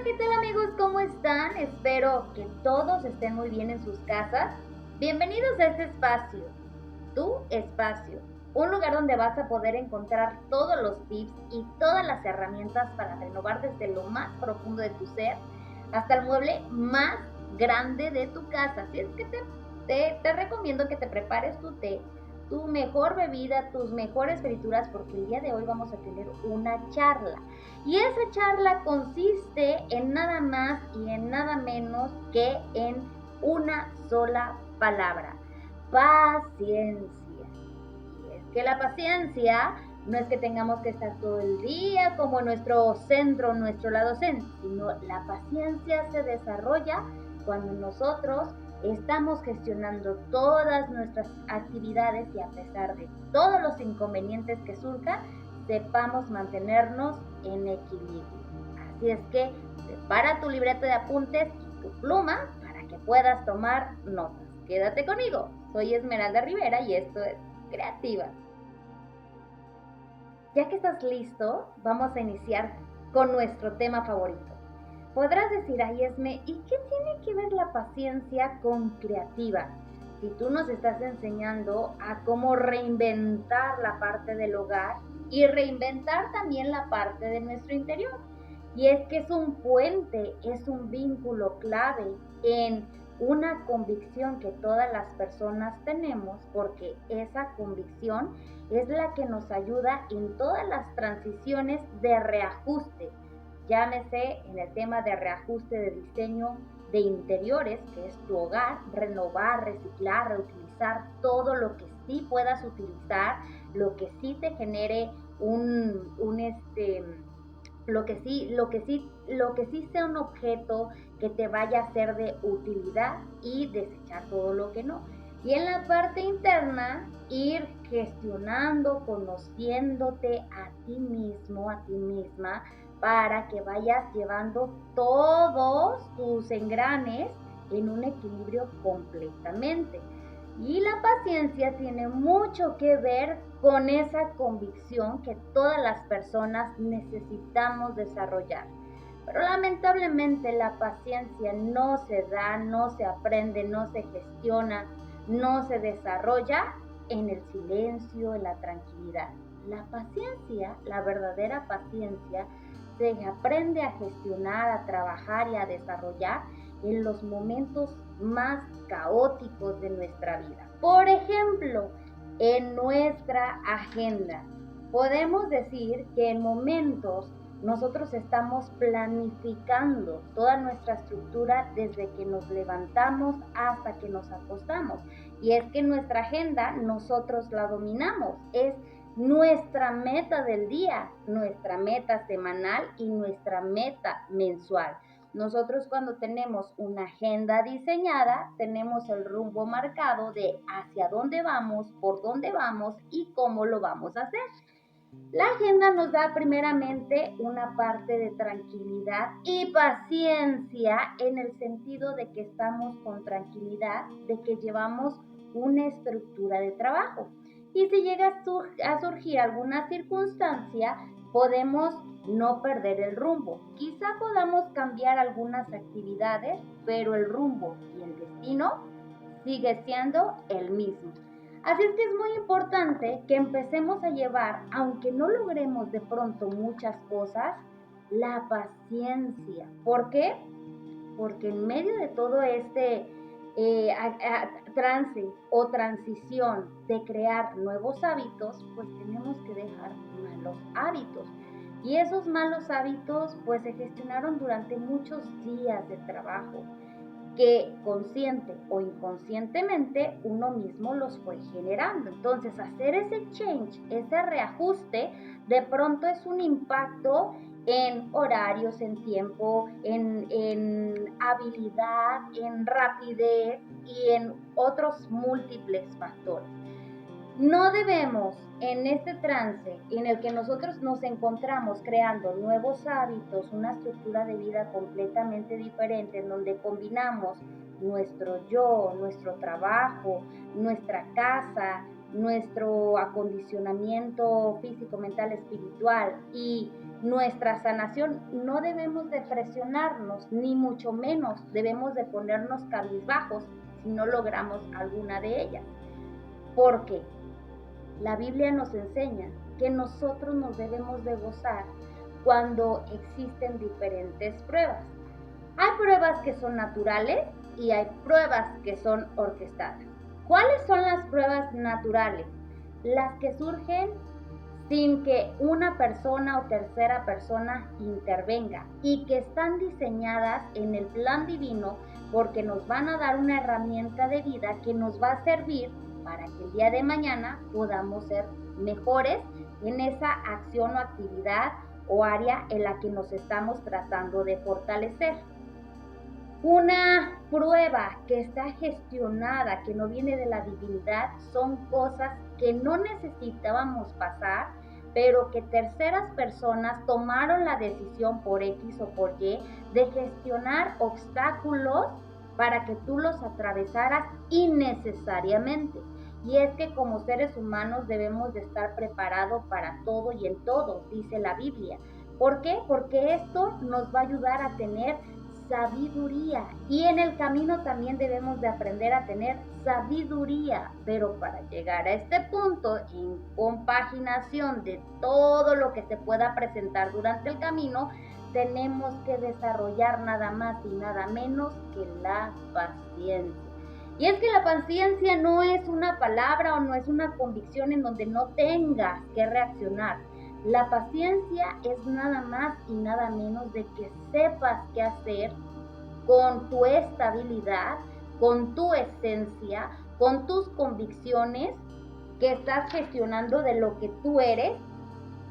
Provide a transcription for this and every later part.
¿Qué tal amigos? ¿Cómo están? Espero que todos estén muy bien en sus casas. Bienvenidos a este espacio, tu espacio, un lugar donde vas a poder encontrar todos los tips y todas las herramientas para renovar desde lo más profundo de tu ser hasta el mueble más grande de tu casa. Así es que te recomiendo que te prepares tu té, tu mejor bebida, tus mejores frituras, porque el día de hoy vamos a tener una charla. Y esa charla consiste en nada más y en nada menos que en una sola palabra: paciencia. Y es que la paciencia no es que tengamos que estar todo el día como nuestro centro, nuestro lado zen, sino la paciencia se desarrolla cuando nosotros estamos gestionando todas nuestras actividades y a pesar de todos los inconvenientes que surjan, sepamos mantenernos en equilibrio. Así es que prepara tu libreta de apuntes y tu pluma para que puedas tomar notas. Quédate conmigo. Soy Esmeralda Rivera y esto es Creativa. Ya que estás listo, vamos a iniciar con nuestro tema favorito. Podrás decir, ay Esme, ¿y qué tiene que ver la paciencia con creativa? Si tú nos estás enseñando a cómo reinventar la parte del hogar y reinventar también la parte de nuestro interior. Y es que es un puente, es un vínculo clave en una convicción que todas las personas tenemos, porque esa convicción es la que nos ayuda en todas las transiciones de reajuste. Llámese en el tema de reajuste de diseño de interiores, que es tu hogar, renovar, reciclar, reutilizar todo lo que sí puedas utilizar, lo que sí te genere lo que sí sea un objeto que te vaya a ser de utilidad y desechar todo lo que no. Y en la parte interna, ir gestionando, conociéndote a ti mismo, a ti misma, para que vayas llevando todos tus engranes en un equilibrio completamente. Y la paciencia tiene mucho que ver con esa convicción que todas las personas necesitamos desarrollar. Pero lamentablemente la paciencia no se da, no se aprende, no se gestiona, no se desarrolla en el silencio, en la tranquilidad. La paciencia, la verdadera paciencia, se aprende a gestionar, a trabajar y a desarrollar en los momentos más caóticos de nuestra vida. Por ejemplo, en nuestra agenda. Podemos decir que en momentos nosotros estamos planificando toda nuestra estructura desde que nos levantamos hasta que nos acostamos. Y es que nuestra agenda nosotros la dominamos. Es nuestra meta del día, nuestra meta semanal y nuestra meta mensual. Nosotros cuando tenemos una agenda diseñada, tenemos el rumbo marcado de hacia dónde vamos, por dónde vamos y cómo lo vamos a hacer. La agenda nos da primeramente una parte de tranquilidad y paciencia en el sentido de que estamos con tranquilidad, de que llevamos una estructura de trabajo. Y si llega a surgir alguna circunstancia, podemos no perder el rumbo. Quizá podamos cambiar algunas actividades, pero el rumbo y el destino sigue siendo el mismo. Así es que es muy importante que empecemos a llevar, aunque no logremos de pronto muchas cosas, la paciencia. ¿Por qué? Porque en medio de todo este trance o transición de crear nuevos hábitos, pues tenemos que dejar malos hábitos. Y esos malos hábitos pues se gestionaron durante muchos días de trabajo, que consciente o inconscientemente uno mismo los fue generando. Entonces, hacer ese change, ese reajuste, de pronto es un impacto en horarios, en tiempo, en habilidad, en rapidez y en otros múltiples factores. No debemos, en este trance en el que nosotros nos encontramos creando nuevos hábitos, una estructura de vida completamente diferente, en donde combinamos nuestro yo, nuestro trabajo, nuestra casa, nuestro acondicionamiento físico, mental, espiritual y nuestra sanación. No debemos de presionarnos, ni mucho menos debemos de ponernos cabizbajos si no logramos alguna de ellas. Porque la Biblia nos enseña que nosotros nos debemos de gozar cuando existen diferentes pruebas. Hay pruebas que son naturales y hay pruebas que son orquestadas. ¿Cuáles son las pruebas naturales? Las que surgen sin que una persona o tercera persona intervenga y que están diseñadas en el plan divino porque nos van a dar una herramienta de vida que nos va a servir para que el día de mañana podamos ser mejores en esa acción o actividad o área en la que nos estamos tratando de fortalecer. Una prueba que está gestionada, que no viene de la divinidad, son cosas que no necesitábamos pasar, pero que terceras personas tomaron la decisión por X o por Y de gestionar obstáculos para que tú los atravesaras innecesariamente. Y es que como seres humanos debemos de estar preparados para todo y en todo, dice la Biblia. ¿Por qué? Porque esto nos va a ayudar a tener sabiduría, y en el camino también debemos de aprender a tener sabiduría, pero para llegar a este punto en compaginación de todo lo que se pueda presentar durante el camino, tenemos que desarrollar nada más y nada menos que la paciencia. Y es que la paciencia no es una palabra o no es una convicción en donde no tengas que reaccionar. La paciencia es nada más y nada menos de que sepas qué hacer con tu estabilidad, con tu esencia, con tus convicciones que estás gestionando de lo que tú eres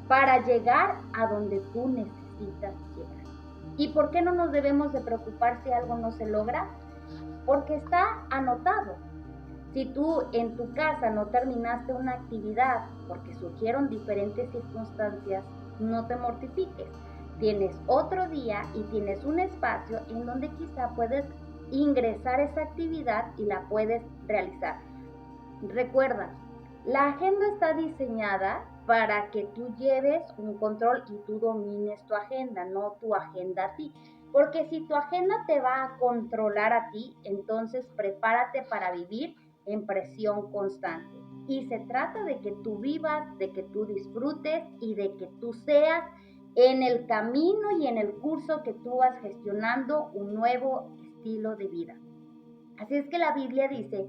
para llegar a donde tú necesitas llegar. ¿Y por qué no nos debemos de preocupar si algo no se logra? Porque está anotado. Si tú en tu casa no terminaste una actividad porque surgieron diferentes circunstancias, no te mortifiques. Tienes otro día y tienes un espacio en donde quizá puedes ingresar esa actividad y la puedes realizar. Recuerda, la agenda está diseñada para que tú lleves un control y tú domines tu agenda, no tu agenda a ti. Porque si tu agenda te va a controlar a ti, entonces prepárate para vivir en presión constante. Y se trata de que tú vivas, de que tú disfrutes y de que tú seas en el camino y en el curso que tú vas gestionando un nuevo estilo de vida. Así es que la Biblia dice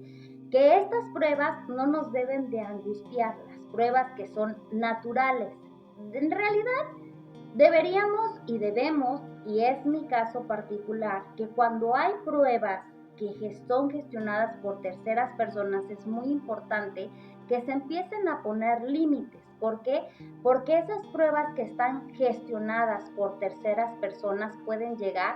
que estas pruebas no nos deben de angustiar, las pruebas que son naturales. En realidad deberíamos y debemos, y es mi caso particular, que cuando hay pruebas que son gestionadas por terceras personas, es muy importante que se empiecen a poner límites. ¿Por qué? Porque esas pruebas que están gestionadas por terceras personas pueden llegar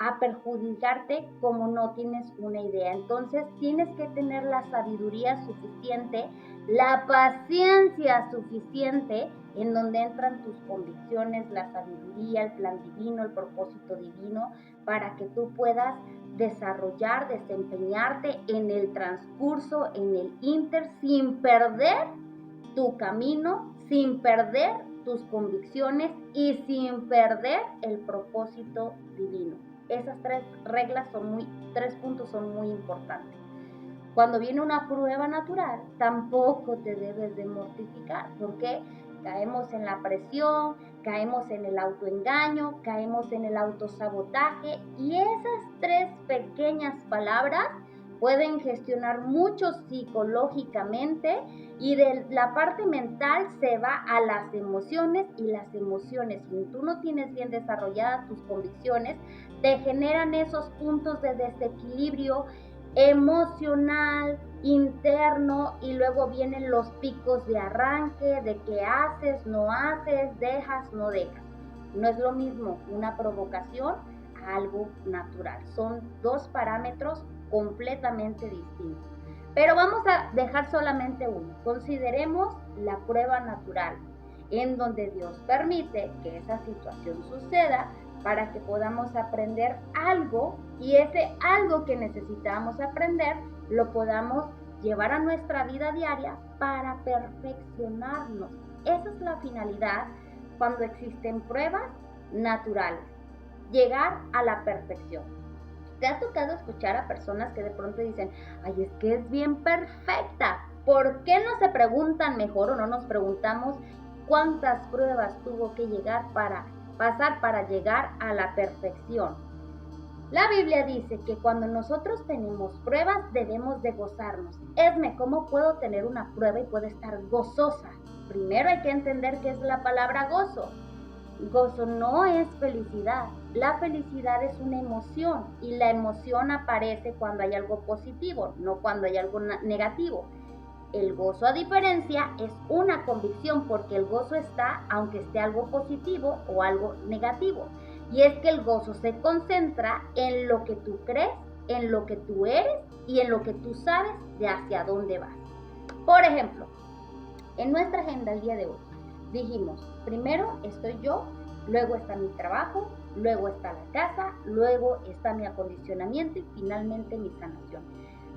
a perjudicarte como no tienes una idea. Entonces tienes que tener la sabiduría suficiente, la paciencia suficiente, en donde entran tus convicciones, la sabiduría, el plan divino, el propósito divino, para que tú puedas desarrollar, desempeñarte en el transcurso, en el inter, sin perder tu camino, sin perder tus convicciones y sin perder el propósito divino. Esas tres puntos son muy importantes. Cuando viene una prueba natural, tampoco te debes de mortificar. ¿Por qué? Caemos en la presión, caemos en el autoengaño, caemos en el autosabotaje, y esas tres pequeñas palabras pueden gestionar mucho psicológicamente, y de la parte mental se va a las emociones, y las emociones, si tú no tienes bien desarrolladas tus convicciones, te generan esos puntos de desequilibrio emocional, interno, y luego vienen los picos de arranque, de qué haces, no haces, dejas, no dejas. No es lo mismo una provocación a algo natural. Son dos parámetros completamente distintos. Pero vamos a dejar solamente uno. Consideremos la prueba natural, en donde Dios permite que esa situación suceda para que podamos aprender algo, y ese algo que necesitamos aprender lo podamos llevar a nuestra vida diaria para perfeccionarnos. Esa es la finalidad cuando existen pruebas naturales. Llegar a la perfección. ¿Te ha tocado escuchar a personas que de pronto dicen, ay, es que es bien perfecta? ¿Por qué no se preguntan mejor o no nos preguntamos cuántas pruebas tuvo que pasar para llegar a la perfección? La Biblia dice que cuando nosotros tenemos pruebas debemos de gozarnos. Esme, ¿cómo puedo tener una prueba y puedo estar gozosa? Primero hay que entender qué es la palabra gozo. Gozo no es felicidad. La felicidad es una emoción y la emoción aparece cuando hay algo positivo, no cuando hay algo negativo. El gozo, a diferencia, es una convicción porque el gozo está aunque esté algo positivo o algo negativo. Y es que el gozo se concentra en lo que tú crees, en lo que tú eres y en lo que tú sabes de hacia dónde vas. Por ejemplo, en nuestra agenda el día de hoy dijimos, primero estoy yo, luego está mi trabajo, luego está la casa, luego está mi acondicionamiento y finalmente mi sanación.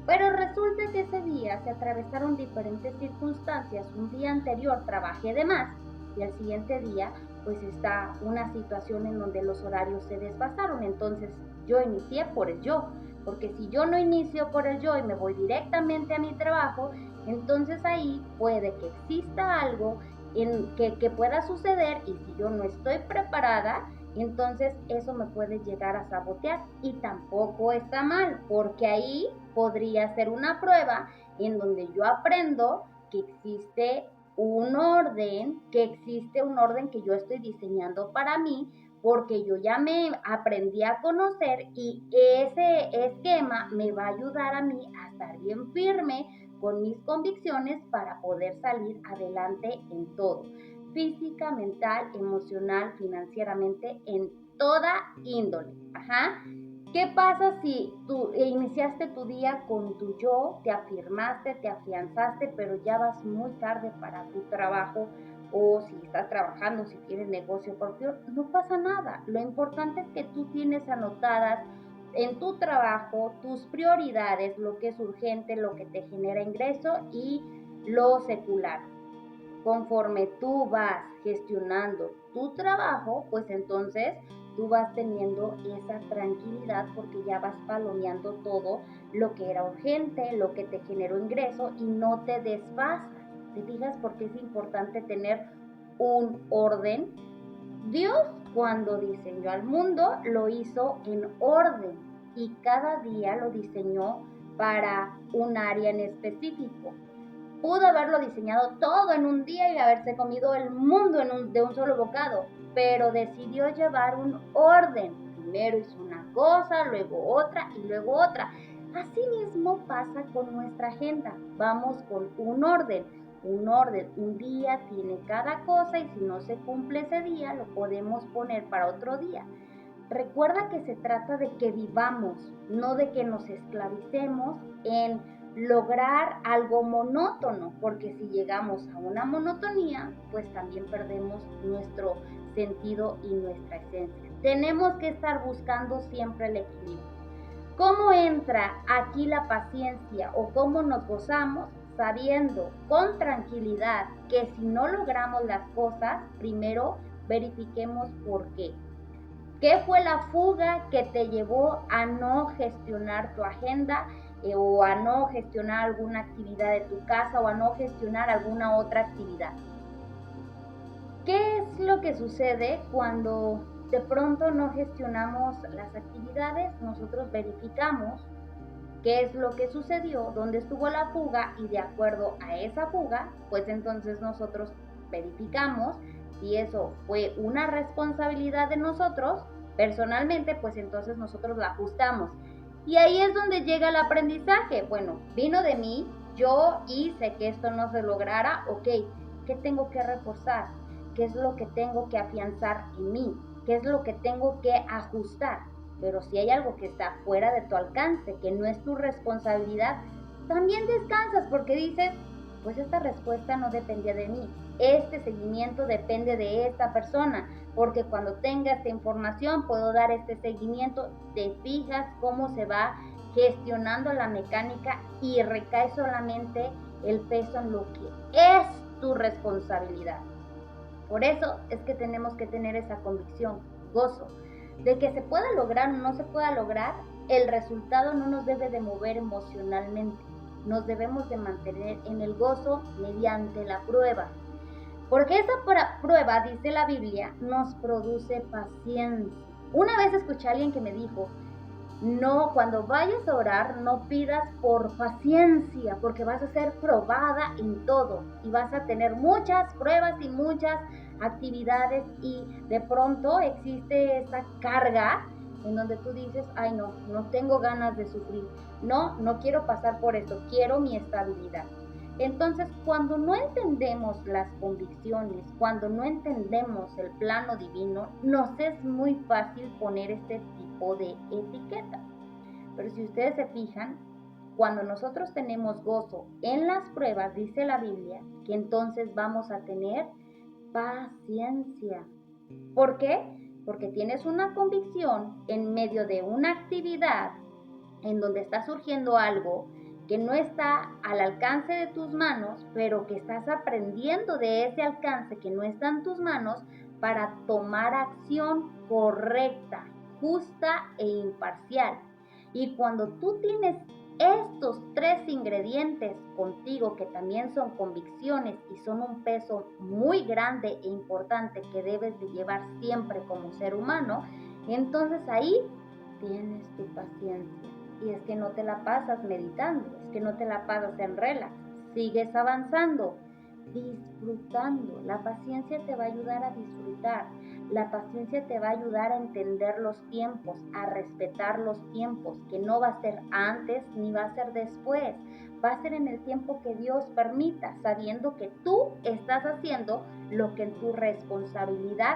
Pero resulta que ese día se atravesaron diferentes circunstancias. Un día anterior trabajé de más y al siguiente día pues está una situación en donde los horarios se desfasaron. Entonces yo inicié por el yo, porque si yo no inicio por el yo y me voy directamente a mi trabajo, entonces ahí puede que exista algo que pueda suceder y si yo no estoy preparada, entonces eso me puede llegar a sabotear y tampoco está mal, porque ahí podría ser una prueba en donde yo aprendo que existe un orden, que yo estoy diseñando para mí, porque yo ya me aprendí a conocer y ese esquema me va a ayudar a mí a estar bien firme con mis convicciones para poder salir adelante en todo. Física, mental, emocional, financieramente, en toda índole. ¿Qué pasa si tú iniciaste tu día con tu yo, te afirmaste, te afianzaste, pero ya vas muy tarde para tu trabajo o si estás trabajando, si tienes negocio propio? No pasa nada. Lo importante es que tú tienes anotadas en tu trabajo tus prioridades, lo que es urgente, lo que te genera ingreso y lo secular. Conforme tú vas gestionando tu trabajo, pues entonces tú vas teniendo esa tranquilidad porque ya vas palomeando todo lo que era urgente, lo que te generó ingreso y no te desfasas. ¿Te fijas por qué es importante tener un orden? Dios, cuando diseñó al mundo, lo hizo en orden y cada día lo diseñó para un área en específico. Pudo haberlo diseñado todo en un día y haberse comido el mundo de un solo bocado, pero decidió llevar un orden. Primero hizo una cosa, luego otra y luego otra. Así mismo pasa con nuestra agenda. Vamos con un orden. Un día tiene cada cosa y si no se cumple ese día, lo podemos poner para otro día. Recuerda que se trata de que vivamos, no de que nos esclavicemos en lograr algo monótono, porque si llegamos a una monotonía, pues también perdemos nuestro sentido y nuestra esencia. Tenemos que estar buscando siempre el equilibrio. ¿Cómo entra aquí la paciencia o cómo nos gozamos? Sabiendo con tranquilidad que si no logramos las cosas, primero verifiquemos por qué. ¿Qué fue la fuga que te llevó a no gestionar tu agenda o a no gestionar alguna actividad de tu casa o a no gestionar alguna otra actividad? ¿Qué es lo que sucede cuando de pronto no gestionamos las actividades? Nosotros verificamos qué es lo que sucedió, dónde estuvo la fuga y de acuerdo a esa fuga, pues entonces nosotros verificamos si eso fue una responsabilidad de nosotros, personalmente, pues entonces nosotros la ajustamos. Y ahí es donde llega el aprendizaje. Bueno, vino de mí, yo hice que esto no se lograra, ok, ¿qué tengo que reforzar? ¿Qué es lo que tengo que afianzar en mí? ¿Qué es lo que tengo que ajustar? Pero si hay algo que está fuera de tu alcance, que no es tu responsabilidad, también descansas porque dices, pues esta respuesta no dependía de mí, este seguimiento depende de esta persona, porque cuando tenga esta información puedo dar este seguimiento. Te fijas cómo se va gestionando la mecánica y recae solamente el peso en lo que es tu responsabilidad. Por eso es que tenemos que tener esa convicción, gozo, de que se pueda lograr o no se pueda lograr, el resultado no nos debe de mover emocionalmente. Nos debemos de mantener en el gozo mediante la prueba. Porque esa prueba, dice la Biblia, nos produce paciencia. Una vez escuché a alguien que me dijo, no, cuando vayas a orar, no pidas por paciencia, porque vas a ser probada en todo y vas a tener muchas pruebas y muchas actividades y de pronto existe esa carga en donde tú dices, ay no, no tengo ganas de sufrir, no quiero pasar por esto, quiero mi estabilidad. Entonces, cuando no entendemos las convicciones, cuando no entendemos el plano divino, nos es muy fácil poner este tipo de etiqueta. Pero si ustedes se fijan, cuando nosotros tenemos gozo en las pruebas, dice la Biblia, que entonces vamos a tener paciencia. ¿Por qué? Porque tienes una convicción en medio de una actividad en donde está surgiendo algo que no está al alcance de tus manos, pero que estás aprendiendo de ese alcance que no está en tus manos para tomar acción correcta, justa e imparcial. Y cuando tú tienes estos tres ingredientes contigo, que también son convicciones y son un peso muy grande e importante que debes de llevar siempre como ser humano, entonces ahí tienes tu paciencia. Y es que no te la pasas meditando, es que no te la pasas en relax, sigues avanzando, disfrutando. La paciencia te va a ayudar a disfrutar, la paciencia te va a ayudar a entender los tiempos, a respetar los tiempos, que no va a ser antes ni va a ser después, va a ser en el tiempo que Dios permita, sabiendo que tú estás haciendo lo que en tu responsabilidad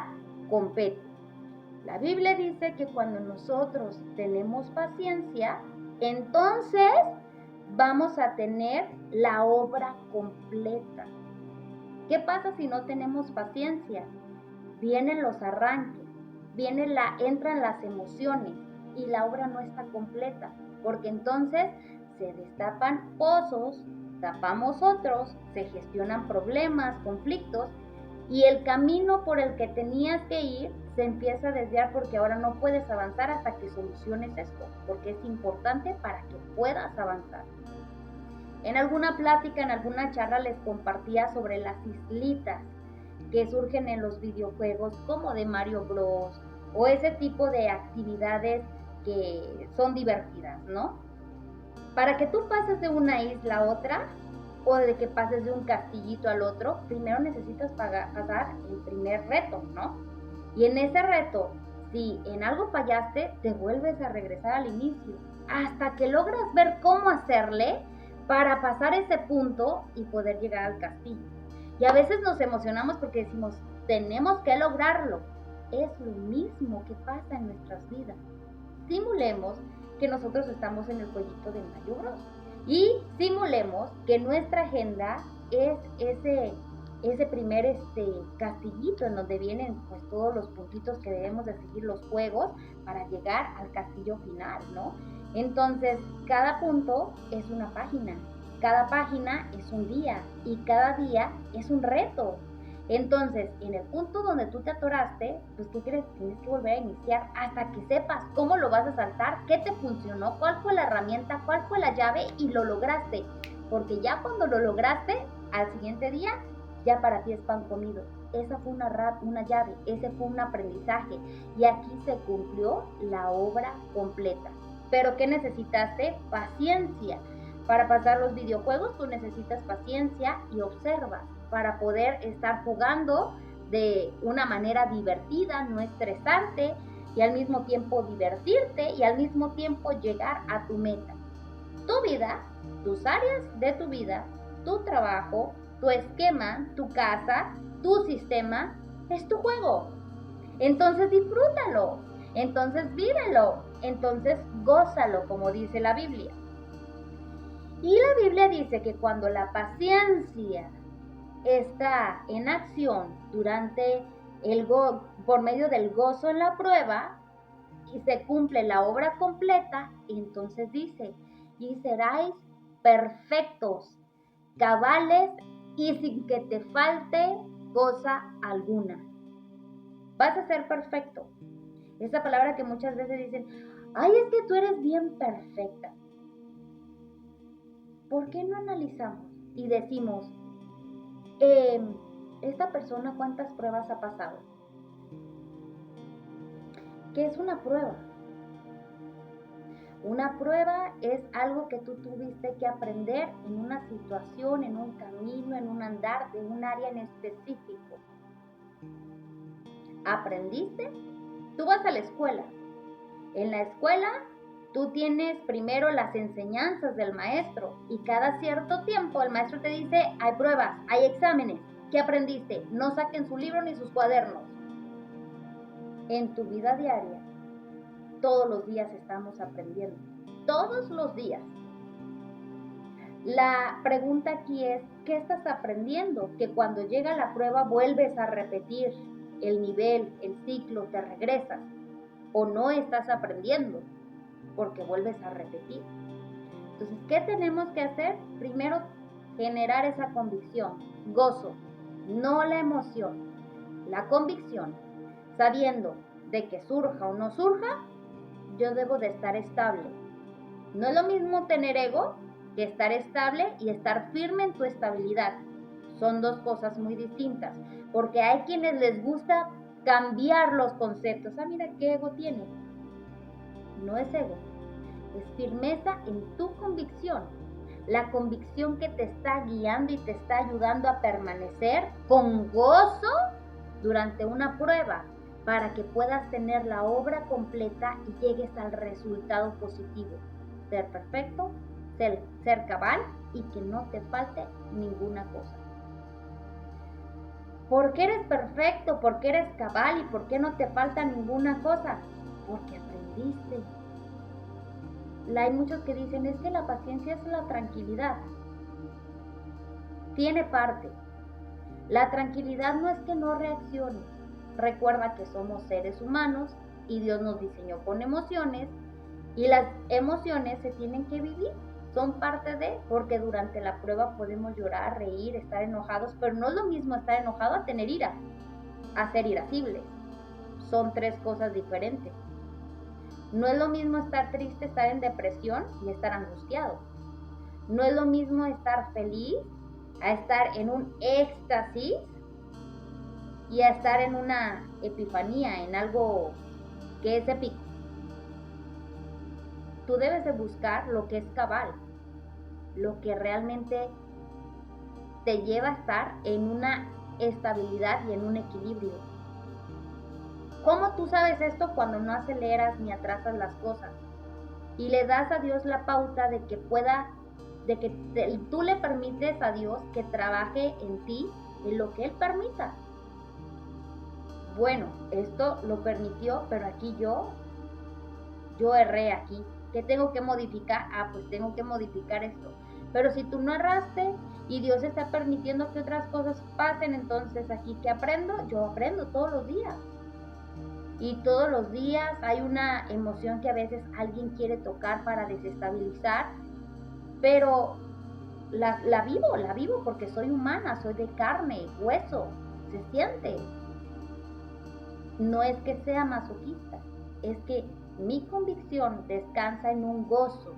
compete. La Biblia dice que cuando nosotros tenemos paciencia, entonces vamos a tener la obra completa. ¿Qué pasa si no tenemos paciencia? Vienen los arranques, entran las emociones y la obra no está completa, porque entonces se destapan pozos, tapamos otros, se gestionan problemas, conflictos, y el camino por el que tenías que ir se empieza a desviar porque ahora no puedes avanzar hasta que soluciones esto, porque es importante para que puedas avanzar. En alguna plática, en alguna charla les compartía sobre las islitas que surgen en los videojuegos como de Mario Bros. O ese tipo de actividades que son divertidas, ¿no? Para que tú pases de una isla a otra o de que pases de un castillito al otro, primero necesitas pasar el primer reto, ¿no? Y en ese reto, si en algo fallaste, te vuelves a regresar al inicio, hasta que logras ver cómo hacerle para pasar ese punto y poder llegar al castillo. Y a veces nos emocionamos porque decimos, tenemos que lograrlo. Es lo mismo que pasa en nuestras vidas. Simulemos que nosotros estamos en el jueguito de Mario Bros. Y simulemos que nuestra agenda es ese primer castillito en donde vienen pues todos los puntitos que debemos de seguir los juegos para llegar al castillo final, ¿no? Entonces, cada punto es una página, cada página es un día y cada día es un reto. Entonces, en el punto donde tú te atoraste, pues ¿qué crees? Tienes que volver a iniciar hasta que sepas cómo lo vas a saltar, qué te funcionó, cuál fue la herramienta, cuál fue la llave y lo lograste. Porque ya cuando lo lograste, al siguiente día, ya para ti es pan comido. Esa fue una llave, ese fue un aprendizaje y aquí se cumplió la obra completa. ¿Pero qué necesitaste? Paciencia. Para pasar los videojuegos tú necesitas paciencia y observas para poder estar jugando de una manera divertida, no estresarte y al mismo tiempo divertirte y al mismo tiempo llegar a tu meta. Tu vida, tus áreas de tu vida, tu trabajo, tu esquema, tu casa, tu sistema, es tu juego. Entonces disfrútalo, entonces vívelo, entonces gózalo, como dice la Biblia. Y la Biblia dice que cuando la paciencia está en acción por medio del gozo en la prueba y se cumple la obra completa, entonces dice, y seráis perfectos, cabales y sin que te falte cosa alguna. Vas a ser perfecto. Esa palabra que muchas veces dicen, ay, es que tú eres bien perfecta. ¿Por qué no analizamos y decimos, esta persona cuántas pruebas ha pasado? ¿Qué es una prueba? Una prueba es algo que tú tuviste que aprender en una situación, en un camino, en un andar de un área en específico. ¿Aprendiste? Tú vas a la escuela. En la escuela tú tienes primero las enseñanzas del maestro y cada cierto tiempo el maestro te dice, hay pruebas, hay exámenes. ¿Qué aprendiste? No saquen su libro ni sus cuadernos. En tu vida diaria, todos los días estamos aprendiendo. Todos los días. La pregunta aquí es, ¿qué estás aprendiendo? Que cuando llega la prueba vuelves a repetir el nivel, el ciclo, te regresas. O no estás aprendiendo porque vuelves a repetir. Entonces, ¿qué tenemos que hacer? Primero, generar esa convicción, gozo, no la emoción, la convicción, sabiendo de que surja o no surja, yo debo de estar estable. No es lo mismo tener ego que estar estable y estar firme en tu estabilidad. Son dos cosas muy distintas, porque hay quienes les gusta cambiar los conceptos. Ah, mira qué ego tiene. No es ego, es firmeza en tu convicción. La convicción que te está guiando y te está ayudando a permanecer con gozo durante una prueba para que puedas tener la obra completa y llegues al resultado positivo. Ser perfecto, ser cabal y que no te falte ninguna cosa. ¿Por qué eres perfecto? ¿Por qué eres cabal? ¿Y por qué no te falta ninguna cosa? Porque aprendiste. Hay muchos que dicen, es que la paciencia es la tranquilidad. Tiene parte. La tranquilidad no es que no reacciones. Recuerda que somos seres humanos y Dios nos diseñó con emociones y las emociones se tienen que vivir. Son parte de, porque durante la prueba podemos llorar, reír, estar enojados, pero no es lo mismo estar enojado a tener ira, a ser irascibles. Son tres cosas diferentes. No es lo mismo estar triste, estar en depresión y estar angustiado. No es lo mismo estar feliz a estar en un éxtasis y a estar en una epifanía, en algo que es épico. Tú debes de buscar lo que es cabal, lo que realmente te lleva a estar en una estabilidad y en un equilibrio. ¿Cómo tú sabes esto? Cuando no aceleras ni atrasas las cosas y le das a Dios la pauta de que tú le permites a Dios que trabaje en ti en lo que Él permita. Bueno, esto lo permitió, pero aquí yo erré aquí. ¿Qué tengo que modificar? Ah, pues tengo que modificar esto. Pero si tú no erraste y Dios está permitiendo que otras cosas pasen, entonces aquí, ¿qué aprendo? Yo aprendo todos los días. Y todos los días hay una emoción que a veces alguien quiere tocar para desestabilizar, pero la vivo porque soy humana, soy de carne, hueso, se siente. No es que sea masoquista, es que mi convicción descansa en un gozo.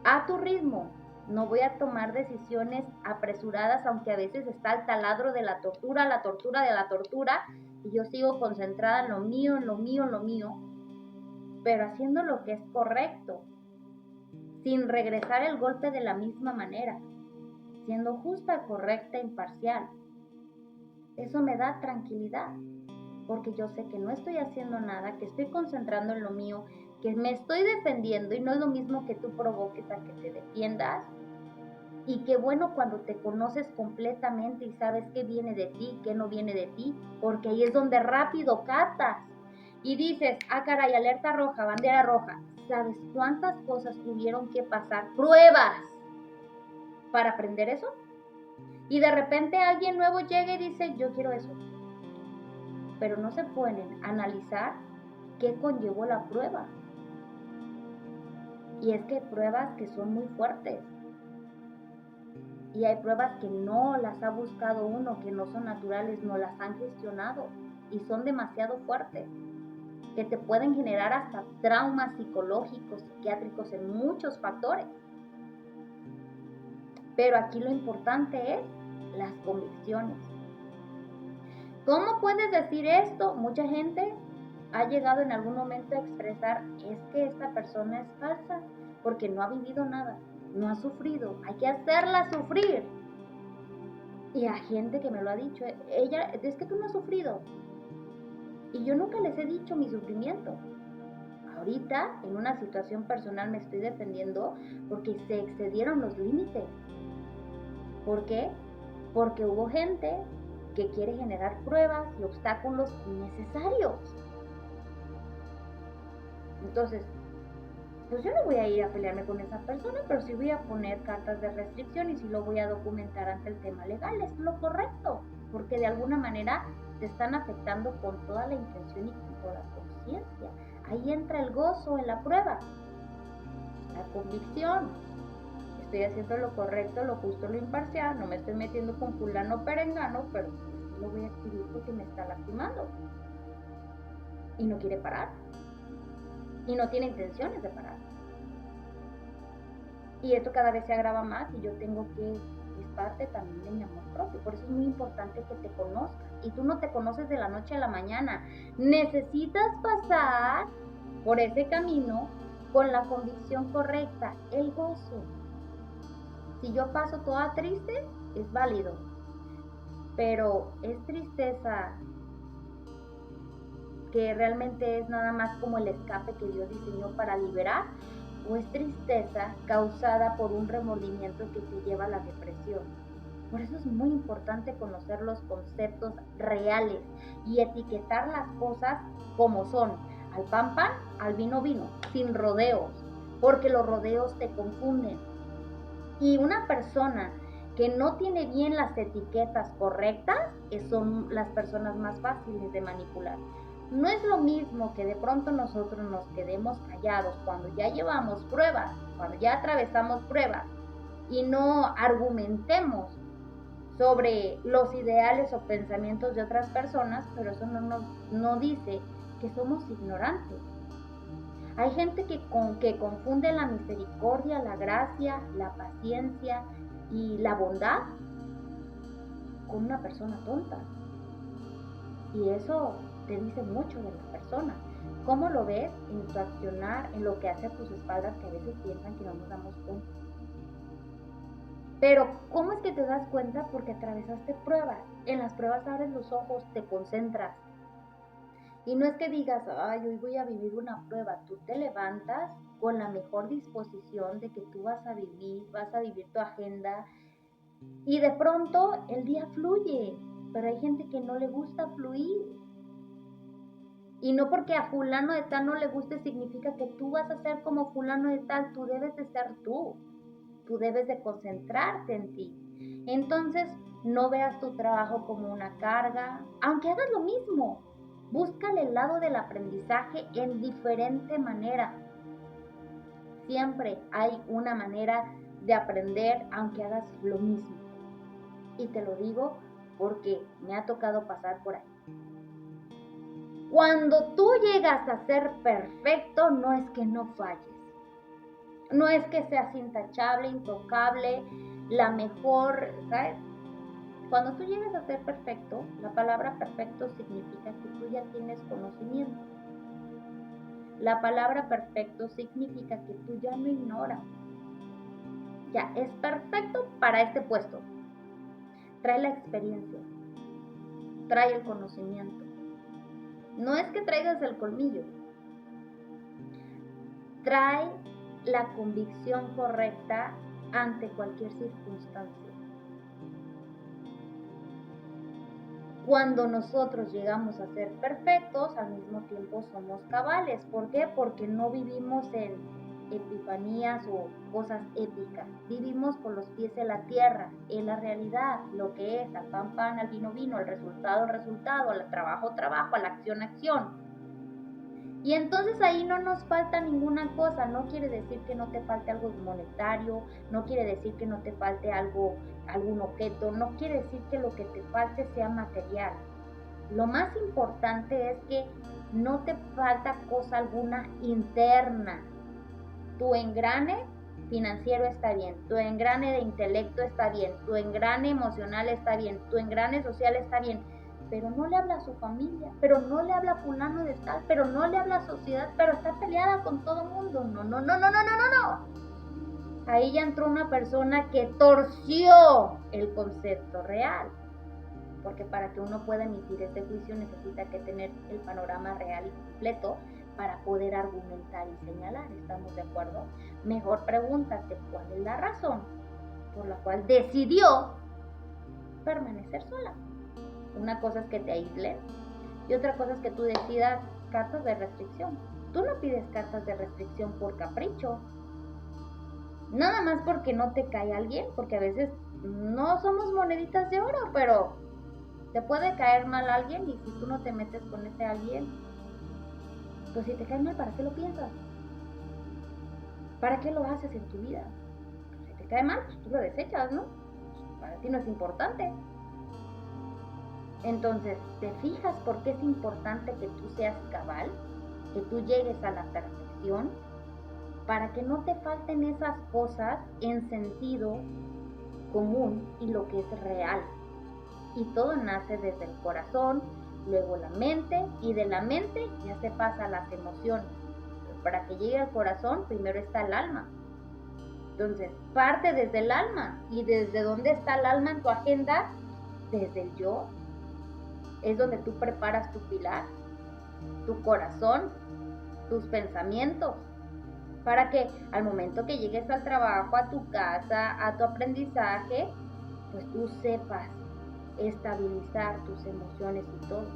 A tu ritmo, no voy a tomar decisiones apresuradas, aunque a veces está el taladro de la tortura, y yo sigo concentrada en lo mío, en lo mío, en lo mío, pero haciendo lo que es correcto, sin regresar el golpe de la misma manera, siendo justa, correcta, imparcial. Eso me da tranquilidad, porque yo sé que no estoy haciendo nada, que estoy concentrando en lo mío, que me estoy defendiendo y no es lo mismo que tú provoques a que te defiendas. Y qué bueno cuando te conoces completamente y sabes qué viene de ti, qué no viene de ti, porque ahí es donde rápido captas y dices, ah caray, alerta roja, bandera roja. ¿Sabes cuántas cosas tuvieron que pasar? Pruebas para aprender eso. Y de repente alguien nuevo llega y dice, yo quiero eso. Pero no se pueden analizar qué conllevó la prueba. Y es que hay pruebas que son muy fuertes. Y hay pruebas que no las ha buscado uno, que no son naturales, no las han gestionado y son demasiado fuertes, que te pueden generar hasta traumas psicológicos, psiquiátricos en muchos factores. Pero aquí lo importante es las convicciones. ¿Cómo puedes decir esto? Mucha gente ha llegado en algún momento a expresar, es que esta persona es falsa porque no ha vivido nada, no ha sufrido, hay que hacerla sufrir. Y a gente que me lo ha dicho, ella, es que tú no has sufrido. Y yo nunca les he dicho mi sufrimiento. Ahorita, en una situación personal, me estoy defendiendo porque se excedieron los límites. ¿Por qué? Porque hubo gente que quiere generar pruebas y obstáculos innecesarios. Entonces, pues yo no voy a ir a pelearme con esa persona, pero sí voy a poner cartas de restricción y sí lo voy a documentar ante el tema legal. Es lo correcto, porque de alguna manera te están afectando con toda la intención y con toda la conciencia. Ahí entra el gozo en la prueba, la convicción. Estoy haciendo lo correcto, lo justo, lo imparcial, no me estoy metiendo con fulano perengano, pero pues lo voy a escribir porque me está lastimando. Y no quiere parar. Y no tiene intenciones de parar. Y esto cada vez se agrava más y yo tengo que, es parte también de mi amor propio. Por eso es muy importante que te conozcas. Y tú no te conoces de la noche a la mañana. Necesitas pasar por ese camino con la convicción correcta, el gozo. Si yo paso toda triste, es válido. Pero es tristeza que realmente es nada más como el escape que Dios diseñó para liberar, o es tristeza causada por un remordimiento que te lleva a la depresión. Por eso es muy importante conocer los conceptos reales y etiquetar las cosas como son. Al pan, pan, al vino, vino, sin rodeos, porque los rodeos te confunden. Y una persona que no tiene bien las etiquetas correctas son las personas más fáciles de manipular. No es lo mismo que de pronto nosotros nos quedemos callados cuando ya llevamos pruebas, cuando ya atravesamos pruebas y no argumentemos sobre los ideales o pensamientos de otras personas, pero eso no dice que somos ignorantes. Hay gente que confunde la misericordia, la gracia, la paciencia y la bondad con una persona tonta. Y eso te dice mucho de la persona. ¿Cómo lo ves en tu accionar, en lo que hace a tus espaldas, que a veces piensan que no nos damos cuenta? Pero, ¿cómo es que te das cuenta? Porque atravesaste pruebas. En las pruebas abres los ojos, te concentras. Y no es que digas, ay, hoy voy a vivir una prueba. Tú te levantas con la mejor disposición de que tú vas a vivir tu agenda. Y de pronto el día fluye. Pero hay gente que no le gusta fluir. Y no porque a fulano de tal no le guste significa que tú vas a ser como fulano de tal. Tú debes de ser tú. Tú debes de concentrarte en ti. Entonces, no veas tu trabajo como una carga, aunque hagas lo mismo. Búscale el lado del aprendizaje en diferente manera. Siempre hay una manera de aprender aunque hagas lo mismo. Y te lo digo porque me ha tocado pasar por ahí. Cuando tú llegas a ser perfecto, no es que no falles. No es que seas intachable, intocable, la mejor, ¿sabes? Cuando tú llegas a ser perfecto, la palabra perfecto significa que tú ya tienes conocimiento. La palabra perfecto significa que tú ya no ignoras. Ya es perfecto para este puesto. Trae la experiencia, trae el conocimiento. No es que traigas el colmillo, trae la convicción correcta ante cualquier circunstancia. Cuando nosotros llegamos a ser perfectos, al mismo tiempo somos cabales. ¿Por qué? Porque no vivimos en epifanías o cosas épicas. Vivimos con los pies en la tierra, en la realidad, lo que es, al pan, pan, al vino, vino, al resultado, al trabajo, trabajo, a la acción, acción. Y entonces ahí no nos falta ninguna cosa. No quiere decir que no te falte algo monetario, no quiere decir que no te falte algo, algún objeto, no quiere decir que lo que te falte sea material. Lo más importante es que no te falta cosa alguna interna. Tu engrane financiero está bien, tu engrane de intelecto está bien, tu engrane emocional está bien, tu engrane social está bien, pero no le habla a su familia, pero no le habla a fulano de tal, pero no le habla a sociedad, pero está peleada con todo el mundo. No, no, no, no, no, no, no, no. Ahí ya entró una persona que torció el concepto real, porque para que uno pueda emitir este juicio necesita que tener el panorama real y completo para poder argumentar y señalar. ¿Estamos de acuerdo? Mejor pregúntate cuál es la razón por la cual decidió permanecer sola. Una cosa es que te aísles y otra cosa es que tú decidas cartas de restricción. Tú no pides cartas de restricción por capricho, nada más porque no te cae alguien, porque a veces no somos moneditas de oro, pero te puede caer mal alguien y si tú no te metes con ese alguien, pues si te cae mal, ¿para qué lo piensas? ¿Para qué lo haces en tu vida? Si te cae mal, pues tú lo desechas, ¿no? Para ti no es importante. Entonces, ¿te fijas por qué es importante que tú seas cabal? Que tú llegues a la perfección, para que no te falten esas cosas en sentido común y lo que es real. Y todo nace desde el corazón, luego la mente, y de la mente ya se pasa a las emociones. Para que llegue al corazón, primero está el alma. Entonces, parte desde el alma. ¿Y desde dónde está el alma en tu agenda? Desde el yo. Es donde tú preparas tu pilar, tu corazón, tus pensamientos, para que al momento que llegues al trabajo, a tu casa, a tu aprendizaje, pues tú sepas estabilizar tus emociones y todo.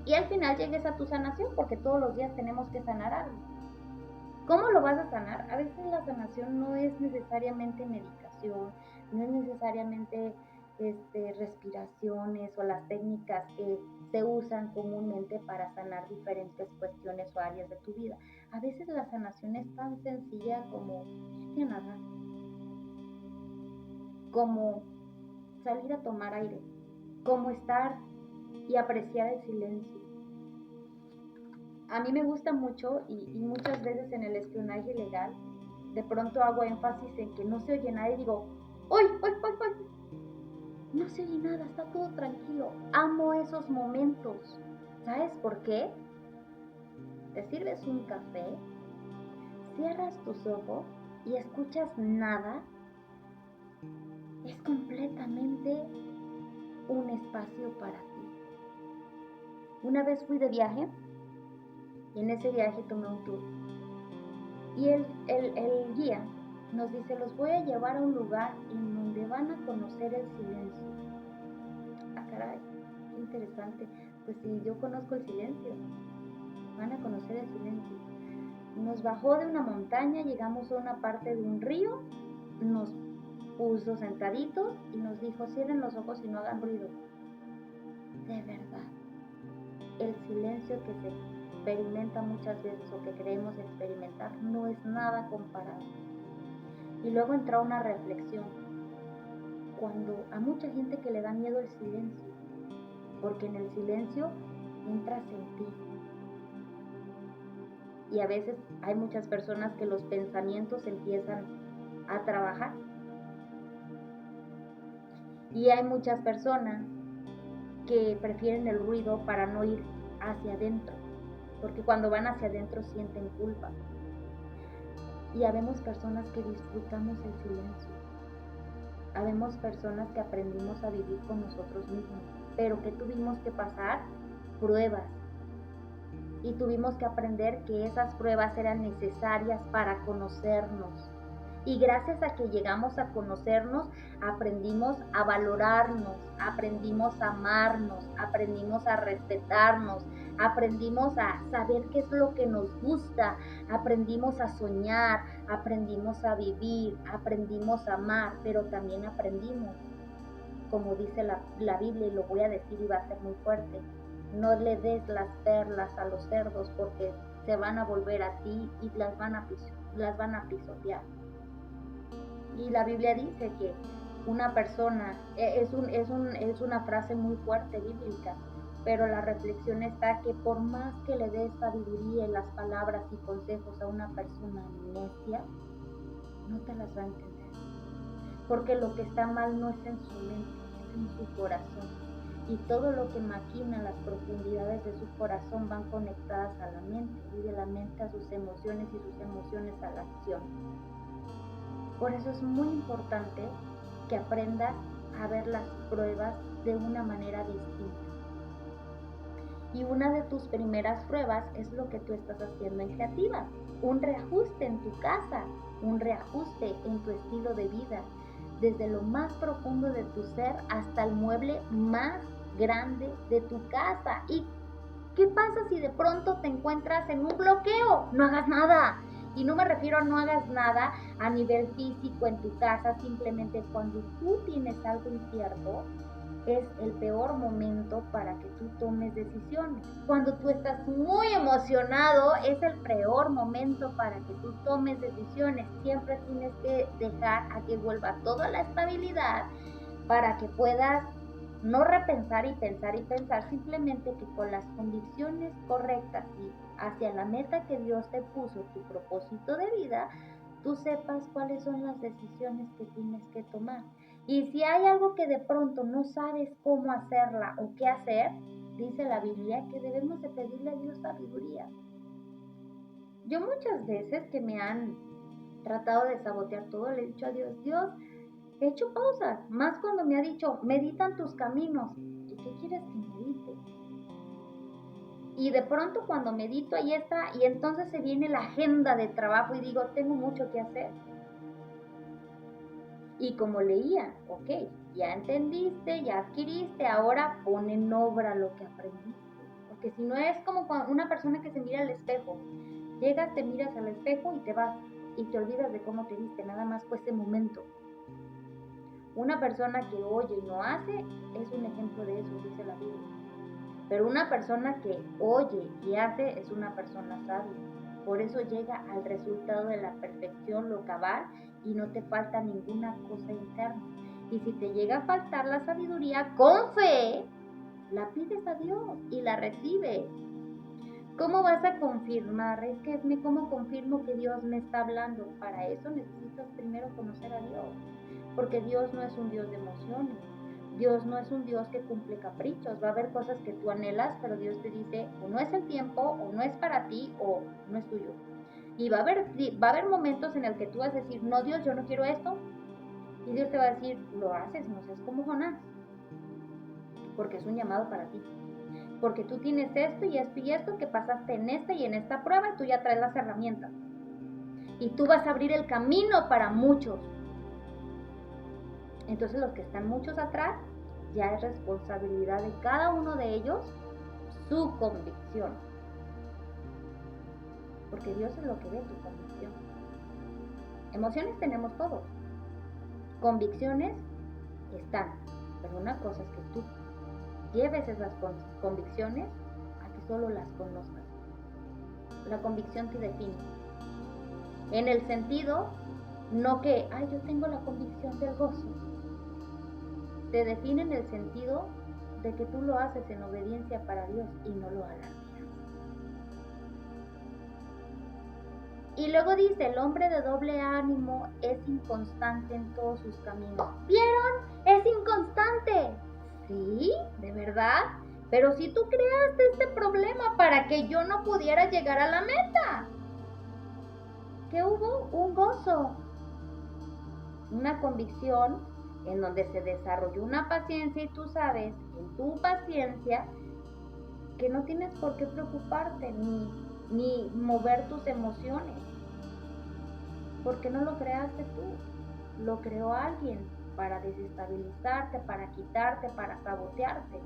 Y al final llegues a tu sanación, porque todos los días tenemos que sanar algo. ¿Cómo lo vas a sanar? A veces la sanación no es necesariamente medicación, no es necesariamente respiraciones o las técnicas que se usan comúnmente para sanar diferentes cuestiones o áreas de tu vida. A veces la sanación es tan sencilla como irte a nadar, como salir a tomar aire, como estar y apreciar el silencio. A mí me gusta mucho y muchas veces en el espionaje legal de pronto hago énfasis en que no se oye nada y digo, ¡uy! No se oye nada, está todo tranquilo. Amo esos momentos. ¿Sabes por qué? Te sirves un café, cierras tus ojos y escuchas nada. Es completamente un espacio para ti. Una vez fui de viaje y en ese viaje tomé un tour. Y el guía nos dice, los voy a llevar a un lugar en donde van a conocer el silencio. Ah, caray, qué interesante. Pues si yo conozco el silencio, van a conocer el silencio. Nos bajó de una montaña, llegamos a una parte de un río, nos puso sentaditos y nos dijo, cierren los ojos y no hagan ruido. De verdad, el silencio que se experimenta muchas veces o que creemos experimentar no es nada comparado. Y luego entró una reflexión. Cuando a mucha gente que le da miedo el silencio, porque en el silencio entras en ti. Y a veces hay muchas personas que los pensamientos empiezan a trabajar. Y hay muchas personas que prefieren el ruido para no ir hacia adentro, porque cuando van hacia adentro sienten culpa. Y habemos personas que disfrutamos el silencio. Habemos personas que aprendimos a vivir con nosotros mismos, pero que tuvimos que pasar pruebas. Y tuvimos que aprender que esas pruebas eran necesarias para conocernos. Y gracias a que llegamos a conocernos, aprendimos a valorarnos, aprendimos a amarnos, aprendimos a respetarnos, aprendimos a saber qué es lo que nos gusta, aprendimos a soñar, aprendimos a vivir, aprendimos a amar, pero también aprendimos, como dice la Biblia, y lo voy a decir y va a ser muy fuerte, no le des las perlas a los cerdos porque se van a volver a ti y las van a pisotear. Y la Biblia dice que una persona, es una frase muy fuerte bíblica, pero la reflexión está que por más que le des sabiduría en las palabras y consejos a una persona necia, no te las va a entender. Porque lo que está mal no es en su mente, es en su corazón. Y todo lo que maquina las profundidades de su corazón van conectadas a la mente, y de la mente a sus emociones y sus emociones a la acción. Por eso es muy importante que aprendas a ver las pruebas de una manera distinta. Y una de tus primeras pruebas es lo que tú estás haciendo en Creativa. Un reajuste en tu casa, un reajuste en tu estilo de vida, desde lo más profundo de tu ser hasta el mueble más grande de tu casa. ¿Y qué pasa si de pronto te encuentras en un bloqueo? No hagas nada. Y no me refiero a no hagas nada a nivel físico en tu casa, simplemente cuando tú tienes algo incierto, es el peor momento para que tú tomes decisiones. Cuando tú estás muy emocionado, es el peor momento para que tú tomes decisiones. Siempre tienes que dejar a que vuelva toda la estabilidad para que puedas no repensar y pensar, simplemente que con las convicciones correctas y hacia la meta que Dios te puso, tu propósito de vida, tú sepas cuáles son las decisiones que tienes que tomar. Y si hay algo que de pronto no sabes cómo hacerla o qué hacer, dice la Biblia que debemos de pedirle a Dios sabiduría. Yo muchas veces que me han tratado de sabotear todo, le he dicho a Dios, Dios, he hecho pausas, más cuando me ha dicho, meditan tus caminos. ¿Y qué quieres que medite? Y de pronto cuando medito ahí está, y entonces se viene la agenda de trabajo y digo, tengo mucho que hacer. Y como leía, ok, ya entendiste, ya adquiriste, ahora pon en obra lo que aprendiste. Porque si no es como una persona que se mira al espejo, llegas, te miras al espejo y te vas, y te olvidas de cómo te viste, nada más fue ese momento. Una persona que oye y no hace es un ejemplo de eso, dice la Biblia. Pero una persona que oye y hace es una persona sabia. Por eso llega al resultado de la perfección, lo cabal, y no te falta ninguna cosa interna. Y si te llega a faltar la sabiduría, con fe, la pides a Dios y la recibes. ¿Cómo vas a confirmar? ¿Cómo confirmo que Dios me está hablando? Para eso necesitas primero conocer a Dios. Porque Dios no es un Dios de emociones. Dios no es un Dios que cumple caprichos. Va a haber cosas que tú anhelas, pero Dios te dice, o no es el tiempo, o no es para ti, o no es tuyo. Y va a haber momentos en el que tú vas a decir, no Dios, yo no quiero esto. Y Dios te va a decir, lo haces, no seas como Jonás. Porque es un llamado para ti. Porque tú tienes esto y esto que pasaste en esta y en esta prueba y tú ya traes las herramientas. Y tú vas a abrir el camino para muchos. Entonces los que están muchos atrás, ya es responsabilidad de cada uno de ellos su convicción. Porque Dios es lo que ve tu convicción. Emociones tenemos todos. Convicciones están. Pero una cosa es que tú lleves esas convicciones a que solo las conozcas. La convicción te define. En el sentido, no que, yo tengo la convicción del gozo. Te define en el sentido de que tú lo haces en obediencia para Dios y no lo alardeas. Y luego dice, el hombre de doble ánimo es inconstante en todos sus caminos. ¿Vieron? Es inconstante. Sí, de verdad. Pero si tú creaste este problema para que yo no pudiera llegar a la meta. ¿Qué hubo? Un gozo. Una convicción en donde se desarrolló una paciencia y tú sabes, en tu paciencia, que no tienes por qué preocuparte ni mover tus emociones. Porque no lo creaste tú, lo creó alguien para desestabilizarte, para quitarte, para sabotearte.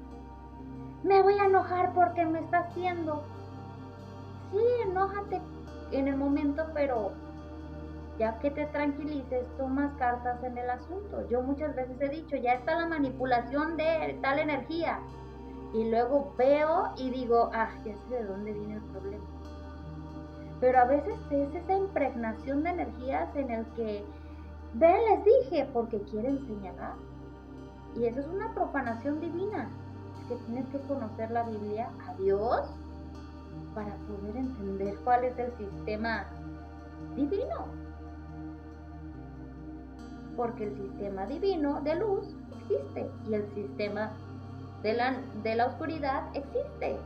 Me voy a enojar porque me está haciendo. Sí, enójate en el momento, pero ya que te tranquilices, tomas cartas en el asunto. Yo muchas veces he dicho, ya está la manipulación de tal energía. Y luego veo y digo, ya sé de dónde viene el problema. Pero a veces es esa impregnación de energías en el que, ven, les dije, porque quieren señalar. Y eso es una profanación divina. Es que tienes que conocer la Biblia, a Dios, para poder entender cuál es el sistema divino. Porque el sistema divino de luz existe y el sistema de la oscuridad existe.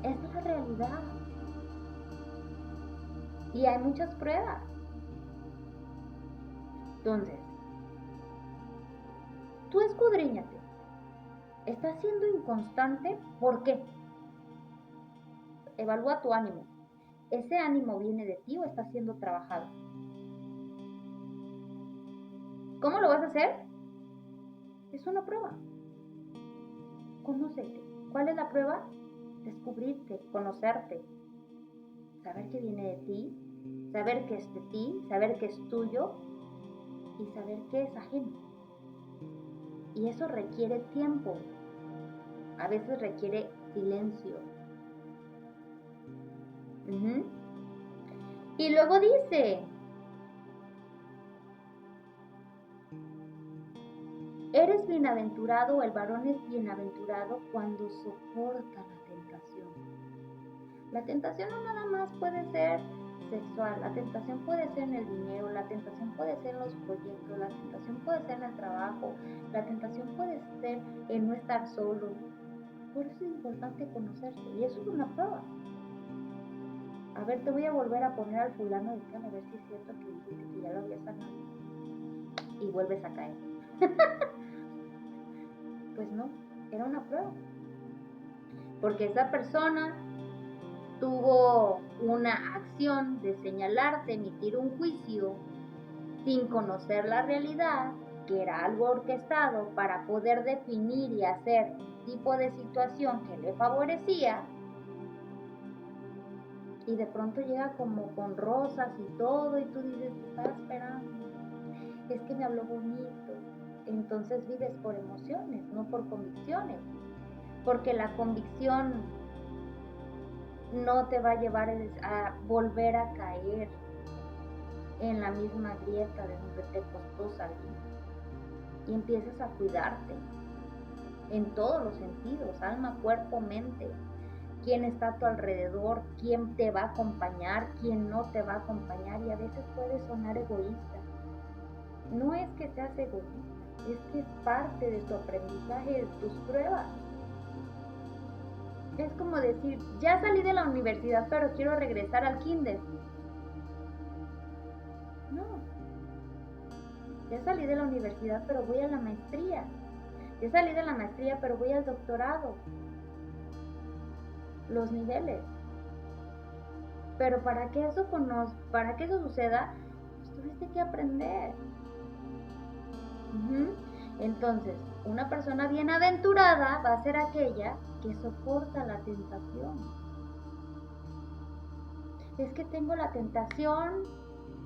Esa es la realidad. Y hay muchas pruebas. Entonces, tú escudriñate. ¿Estás siendo inconstante? ¿Por qué? Evalúa tu ánimo. ¿Ese ánimo viene de ti o está siendo trabajado? ¿Cómo lo vas a hacer? Es una prueba. Conócete. ¿Cuál es la prueba? Descubrirte, conocerte, saber que viene de ti, saber que es de ti, saber que es tuyo y saber que es ajeno. Y eso requiere tiempo. A veces requiere silencio. Y luego dice, eres bienaventurado, el varón es bienaventurado cuando soporta la tentación. La tentación no nada más puede ser sexual, la tentación puede ser en el dinero, la tentación puede ser en los proyectos, la tentación puede ser en el trabajo, la tentación puede ser en no estar solo. Por eso es importante conocerse y eso es una prueba. A ver, te voy a volver a poner al fulano de tal, a ver si es cierto que dijiste que ya lo habías sanado. Y vuelves a caer. Pues no, era una prueba. Porque esa persona tuvo una acción de señalarte, emitir un juicio, sin conocer la realidad, que era algo orquestado para poder definir y hacer un tipo de situación que le favorecía, y de pronto llega como con rosas y todo, y tú dices, te estaba esperando, es que me habló bonito. Entonces vives por emociones, no por convicciones, porque la convicción no te va a llevar a volver a caer en la misma grieta de donde te costó salir. Y empiezas a cuidarte en todos los sentidos, alma, cuerpo, mente. Quién está a tu alrededor, quién te va a acompañar, quién no te va a acompañar. Y a veces puede sonar egoísta. No es que seas egoísta, es que es parte de tu aprendizaje, de tus pruebas. Es como decir, ya salí de la universidad, pero quiero regresar al kinder. No. Ya salí de la universidad, pero voy a la maestría. Ya salí de la maestría, pero voy al doctorado. Los niveles. Pero para que eso suceda, pues tuviste que aprender. Entonces, una persona bienaventurada va a ser aquella que soporta la tentación. Es que tengo la tentación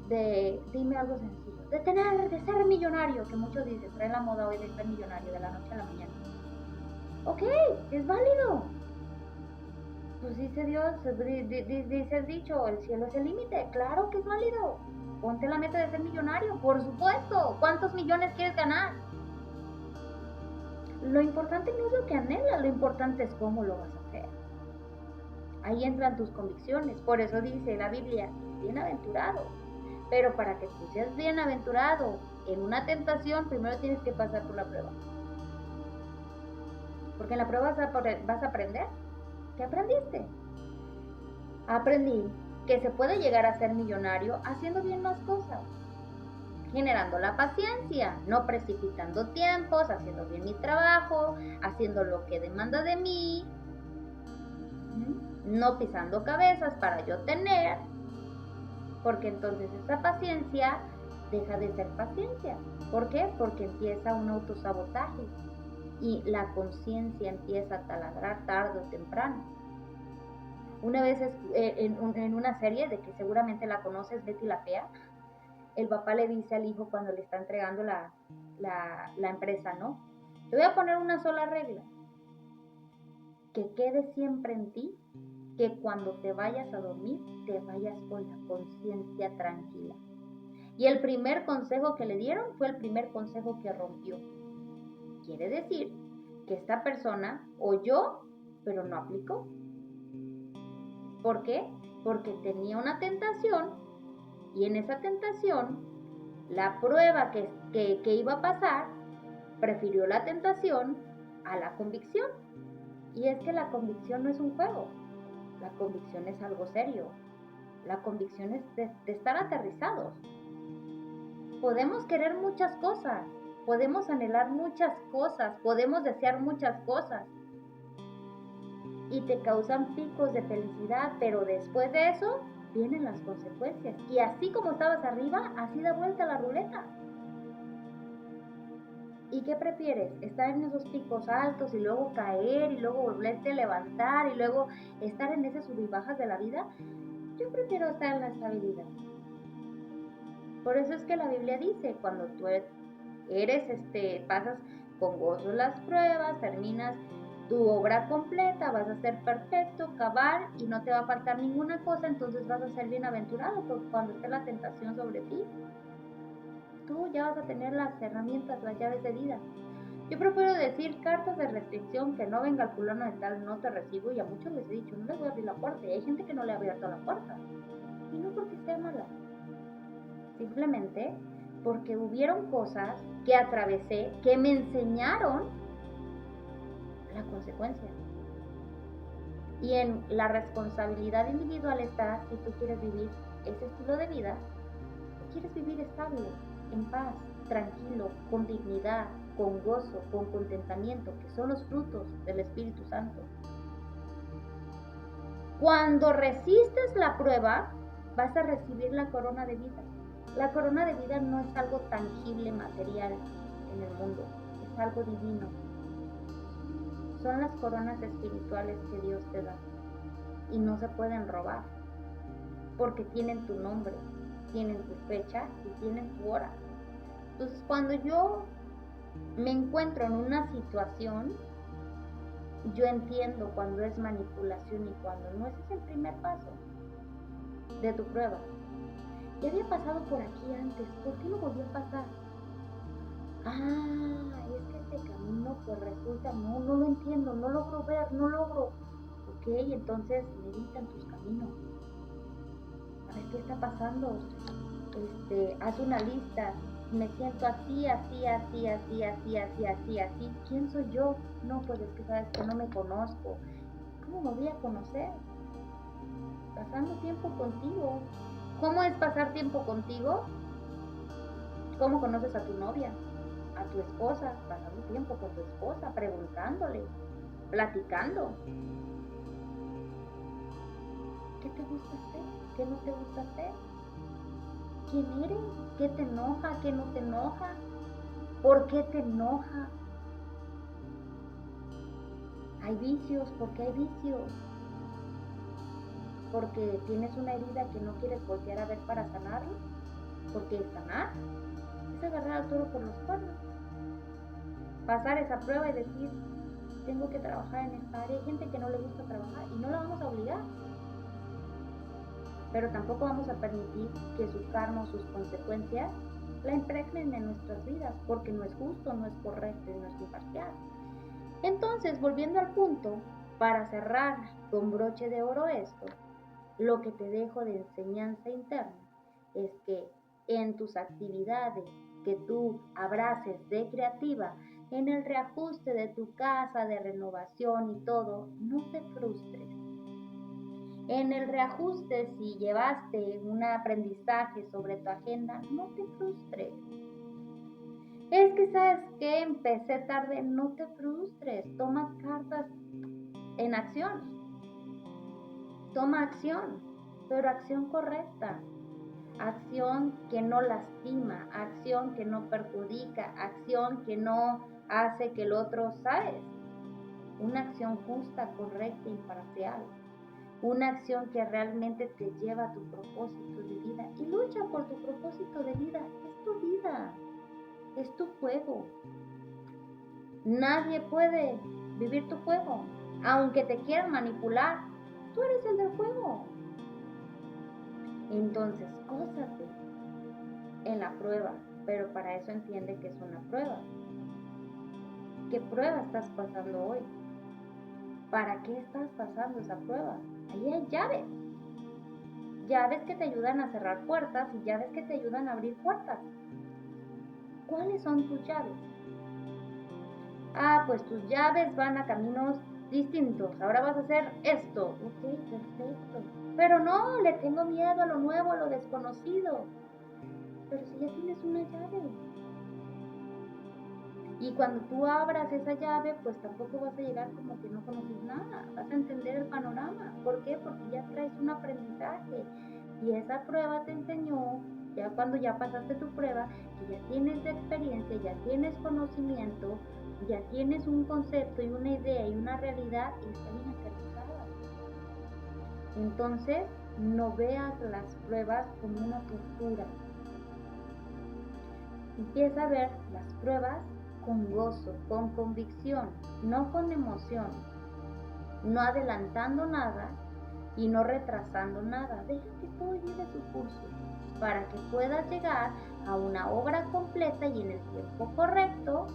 de, dime algo sencillo, de ser millonario, que muchos dicen, trae la moda hoy de ser millonario de la noche a la mañana. Ok, es válido. Pues dice Dios, dice el dicho, el cielo es el límite. Claro que es válido. Ponte la meta de ser millonario, por supuesto. ¿Cuántos millones quieres ganar? Lo importante no es lo que anhelas, lo importante es cómo lo vas a hacer. Ahí entran tus convicciones. Por eso dice la Biblia, bienaventurado. Pero para que tú seas bienaventurado en una tentación, primero tienes que pasar por la prueba. Porque en la prueba vas a aprender. ¿Qué aprendiste? Aprendí que se puede llegar a ser millonario haciendo bien las cosas, generando la paciencia, no precipitando tiempos, haciendo bien mi trabajo, haciendo lo que demanda de mí, no pisando cabezas para yo tener, porque entonces esa paciencia deja de ser paciencia. ¿Por qué? Porque empieza un autosabotaje y la conciencia empieza a taladrar tarde o temprano. Una vez en una serie de que seguramente la conoces, Betty la Fea, el papá le dice al hijo cuando le está entregando la empresa, ¿no? Te voy a poner una sola regla. que quede siempre en ti, que cuando te vayas a dormir, te vayas con la conciencia tranquila. Y el primer consejo que le dieron fue el primer consejo que rompió. Quiere decir que esta persona oyó, pero no aplicó. ¿Por qué? Porque tenía una tentación y en esa tentación, la prueba que iba a pasar, prefirió la tentación a la convicción. Y es que la convicción no es un juego, la convicción es algo serio, la convicción es de estar aterrizados. Podemos querer muchas cosas, podemos anhelar muchas cosas, podemos desear muchas cosas y te causan picos de felicidad, pero después de eso vienen las consecuencias. Y así como estabas arriba, así da vuelta la ruleta. ¿Y qué prefieres? ¿Estar en esos picos altos y luego caer y luego volverte a levantar y luego estar en ese sub y bajas de la vida? Yo prefiero estar en la estabilidad. Por eso es que la Biblia dice, cuando tú pasas con gozo las pruebas, terminas tu obra completa, vas a ser perfecto, cabal y no te va a faltar ninguna cosa, entonces vas a ser bienaventurado, porque cuando esté la tentación sobre ti, tú ya vas a tener las herramientas, las llaves de vida. Yo prefiero decir cartas de restricción, que no venga el fulano de tal, no te recibo, y a muchos les he dicho, no les voy a abrir la puerta, y hay gente que no le ha abierto la puerta, y no porque sea mala, simplemente porque hubieron cosas que atravesé, que me enseñaron la consecuencia. Y en la responsabilidad individual está si tú quieres vivir ese estilo de vida o quieres vivir estable, en paz, tranquilo, con dignidad, con gozo, con contentamiento, que son los frutos del Espíritu Santo. Cuando resistes la prueba, vas a recibir la corona de vida. La corona de vida no es algo tangible, material en el mundo, es algo divino. Son las coronas espirituales que Dios te da y no se pueden robar porque tienen tu nombre, tienen tu fecha y tienen tu hora. Entonces, cuando yo me encuentro en una situación, yo entiendo cuando es manipulación y cuando no. Ese es el primer paso de tu prueba. Ya había pasado por aquí antes, ¿por qué lo volvió a pasar? Es que este camino pues resulta, no lo entiendo, no logro ver, no logro. Ok, entonces medita en tus caminos. A ver qué está pasando. Haz una lista. Me siento así, así, así, así, así, así, así, así. ¿Quién soy yo? No, pues es que sabes que no me conozco. ¿Cómo me voy a conocer? Pasando tiempo contigo. ¿Cómo es pasar tiempo contigo? ¿Cómo conoces a tu novia? A tu esposa, pasando tiempo con tu esposa, preguntándole, platicando. ¿Qué te gusta hacer? ¿Qué no te gusta hacer? ¿Quién eres? ¿Qué te enoja? ¿Qué no te enoja? ¿Por qué te enoja? Hay vicios, ¿por qué hay vicios? Porque tienes una herida que no quieres voltear a ver para sanarla. Porque sanar es agarrar al toro por los cuernos. Pasar esa prueba y decir, tengo que trabajar en esta área. Hay gente que no le gusta trabajar y no la vamos a obligar. Pero tampoco vamos a permitir que su karma o sus consecuencias la impregnen en nuestras vidas, porque no es justo, no es correcto y no es imparcial. Entonces, volviendo al punto, para cerrar con broche de oro esto, lo que te dejo de enseñanza interna es que en tus actividades que tú abraces de creativa, en el reajuste de tu casa, de renovación y todo, no te frustres. En el reajuste, si llevaste un aprendizaje sobre tu agenda, no te frustres. Es que sabes que empecé tarde, no te frustres, toma cartas en acción. Toma acción, pero acción correcta. Acción que no lastima, acción que no perjudica, acción que no hace que el otro, ¿sabes? Una acción justa, correcta, imparcial. Una acción que realmente te lleva a tu propósito de vida. Y lucha por tu propósito de vida. Es tu vida. Es tu juego. Nadie puede vivir tu juego. Aunque te quieran manipular, tú eres el del juego. Entonces, gózate en la prueba, pero para eso entiende que es una prueba. ¿Qué prueba estás pasando hoy? ¿Para qué estás pasando esa prueba? Ahí hay llaves. Llaves que te ayudan a cerrar puertas y llaves que te ayudan a abrir puertas. ¿Cuáles son tus llaves? Pues tus llaves van a caminos distintos. Ahora vas a hacer esto. Ok, perfecto. Pero no, le tengo miedo a lo nuevo, a lo desconocido. Pero si ya tienes una llave. Y cuando tú abras esa llave, pues tampoco vas a llegar como que no conoces nada. Vas a entender el panorama. ¿Por qué? Porque ya traes un aprendizaje. Y esa prueba te enseñó, ya cuando ya pasaste tu prueba, que ya tienes experiencia, ya tienes conocimiento, ya tienes un concepto y una idea y una realidad y está bien aterrizada. Entonces, no veas las pruebas como una tortura. Empieza a ver las pruebas con gozo, con convicción, no con emoción, no adelantando nada y no retrasando nada. Deja que todo lleve su curso para que puedas llegar a una obra completa y en el tiempo correcto.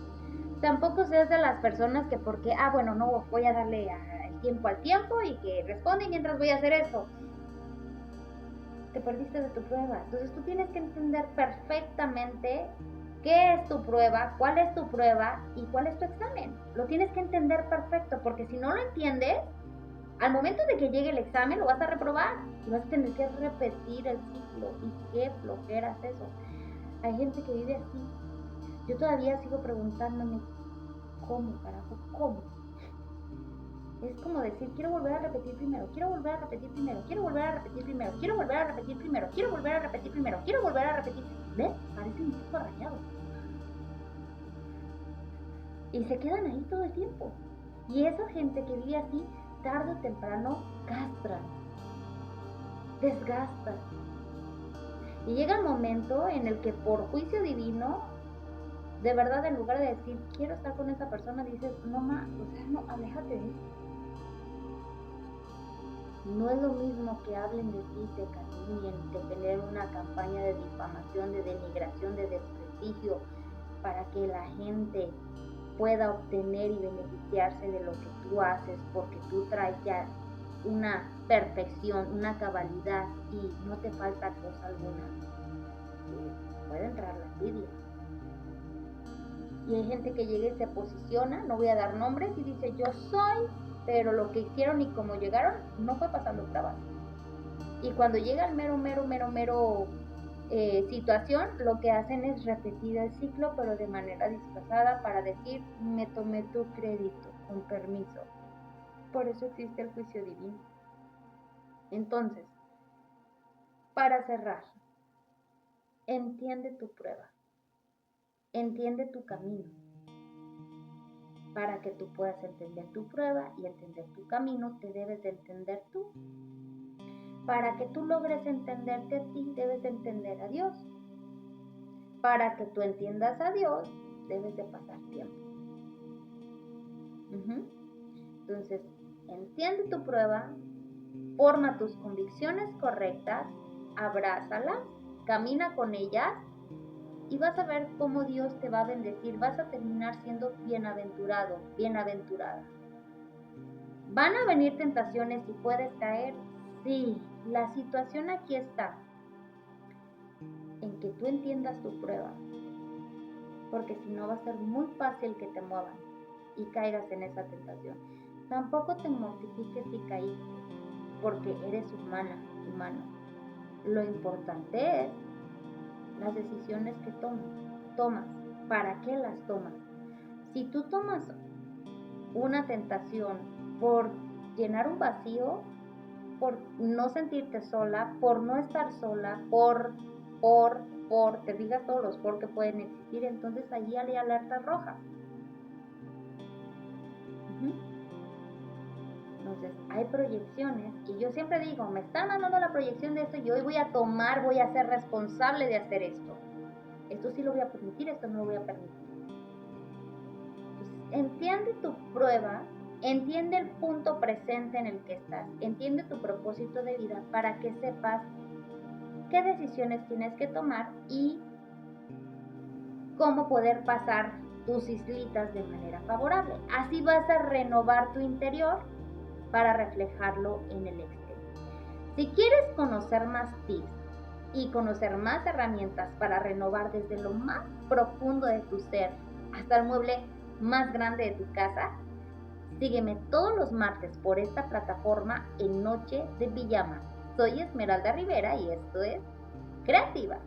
Tampoco seas de las personas que porque, bueno, no voy a darle el tiempo al tiempo y que responde mientras voy a hacer esto. Te perdiste de tu prueba. Entonces tú tienes que entender perfectamente qué es tu prueba, cuál es tu prueba y cuál es tu examen. Lo tienes que entender perfecto, porque si no lo entiendes, al momento de que llegue el examen lo vas a reprobar y vas a tener que repetir el ciclo. Y qué flojera es eso. Hay gente que vive así. Yo todavía sigo preguntándome, ¿cómo, carajo? ¿Cómo? Es como decir, quiero volver a repetir primero, quiero volver a repetir primero, quiero volver a repetir primero, quiero volver a repetir primero, quiero volver a repetir primero, quiero volver a repetir. ¿Ves? Parece un disco rayado. Y se quedan ahí todo el tiempo. Y esa gente que vive así, tarde o temprano, castran, desgastan. Y llega el momento en el que por juicio divino, de verdad, en lugar de decir, quiero estar con esa persona, dices, no, no, aléjate de mí. No es lo mismo que hablen de ti, te calumnien, que tener una campaña de difamación, de denigración, de desprestigio, para que la gente pueda obtener y beneficiarse de lo que tú haces, porque tú traes ya una perfección, una cabalidad y no te falta cosa alguna. Puede entrar la envidia. Y hay gente que llega y se posiciona, no voy a dar nombres, y dice, yo soy, pero lo que hicieron y cómo llegaron no fue pasando trabajo. Y cuando llega el mero situación, lo que hacen es repetir el ciclo, pero de manera disfrazada para decir, me tomé tu crédito, con permiso. Por eso existe el juicio divino. Entonces, para cerrar, entiende tu prueba, entiende tu camino, para que tú puedas entender tu prueba y entender tu camino, te debes de entender tú. Para que tú logres entenderte a ti, debes de entender a Dios. Para que tú entiendas a Dios, debes de pasar tiempo. Entonces, entiende tu prueba, forma tus convicciones correctas, abrázalas, camina con ellas y vas a ver cómo Dios te va a bendecir. Vas a terminar siendo bienaventurado, bienaventurada. ¿Van a venir tentaciones y puedes caer? Sí, la situación aquí está en que tú entiendas tu prueba, porque si no va a ser muy fácil que te muevan y caigas en esa tentación. Tampoco te mortifiques si caíste, porque eres humano. Lo importante es las decisiones que tomas. ¿Para qué las tomas? Si tú tomas una tentación por llenar un vacío, por no sentirte sola, por no estar sola, te digas todos los por que pueden existir, entonces allí hay alertas rojas. Entonces, hay proyecciones y yo siempre digo, me están mandando la proyección de esto y hoy voy a ser responsable de hacer esto. Esto sí lo voy a permitir, esto no lo voy a permitir. Entonces, entiende tu prueba, Entiende el punto presente en el que estás. Entiende tu propósito de vida para que sepas qué decisiones tienes que tomar y cómo poder pasar tus islitas de manera favorable. Así vas a renovar tu interior para reflejarlo en el exterior. Si quieres conocer más tips y conocer más herramientas para renovar desde lo más profundo de tu ser hasta el mueble más grande de tu casa, sígueme todos los martes por esta plataforma en Noche de Pijama. Soy Esmeralda Rivera y esto es Creativa.